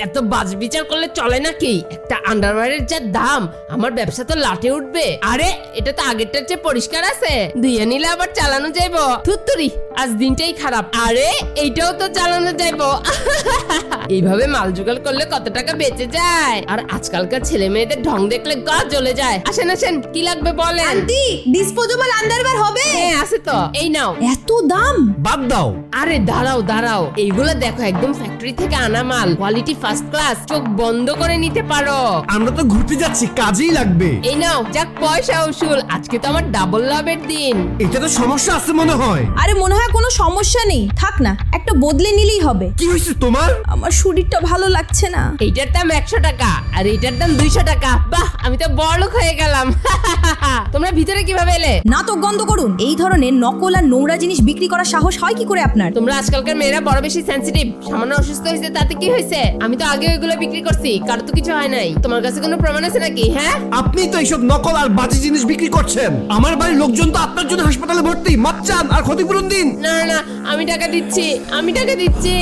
এত বাজ বিচার করলে চলে নাকি? একটা আন্ডারওয়্যারের যা দাম, আমার ব্যবসা তো লাটে উঠবে। আরে এটা তো আগেরটার চেয়ে পরিষ্কার আছে, দিয়ে নিলে আবার চালানো যাইবো। থুত্তুরি, আজ দিনটাই খারাপ। আরে এইটাও তো চালানো যাইবো। এইভাবে মাল জোগাড় করলে কত টাকা বেঁচে যায়। আর আজকালকার ছেলে মেয়েদের ঢং দেখলে গা জ্বলে যায়। আসেন আসেন, কি লাগবে বলেন। আন্টি, ডিসপোজেবল আন্ডারওয়্যার হবে? হ্যাঁ আছে তো, এই নাও। এত দাম? বাদ দাও। আরে দাঁড়াও দাঁড়াও, এইগুলো দেখো একদম ফ্যাক্টরি থেকে আনা মাল, কোয়ালিটি ফার্স্ট ক্লাস, চোখ বন্ধ করে নিতে পারো। আমরা তো ঘুরতে যাচ্ছি, কাজেই লাগবে। এই নাও, যাক পয়সা উসুল। আজকে তো আমার ডাবল লাভের দিন। এটা তো সমস্যা আছে মনে হয়। আরে মনে হয় কোনো সমস্যা নেই, থাক না, একটা বদলে নিলেই হবে। কি হয়েছে তোমার? আমার শরীরটা ভালো লাগছে না। এইটার দাম 100 টাকা আর এইটার দাম 200 টাকা। বাহ, আমি তো বড়লোক হয়ে গেলাম। তোমরা ভিতরে কিভাবে এলে? নাটক বন্ধ করুন। এই ধরনের নকল আর নোংরা জিনিস বিক্রি করার সাহস হয় কি করে আপনার? তোমরা আজকালকার মেয়েরা বড় বেশি সেনসিটিভ। সামান্য অসুস্থ হয়েছে তাতে কি হয়েছে? আমি তো আগে ওইগুলো বিক্রি করছি, কারো তো কিছু হয় নাই। তোমার কাছে কোনো প্রমাণ আছে নাকি? হ্যাঁ, আপনি তো এইসব নকল আর বাজে জিনিস বিক্রি করছেন। আমার বাড়ির লোকজন তো আপনার জন্য হাসপাতালে ভর্তি। মাপ চান আর ক্ষতিপূরণ দিন। না না, আমি টাকা দিচ্ছি, আমি টাকা দিচ্ছি।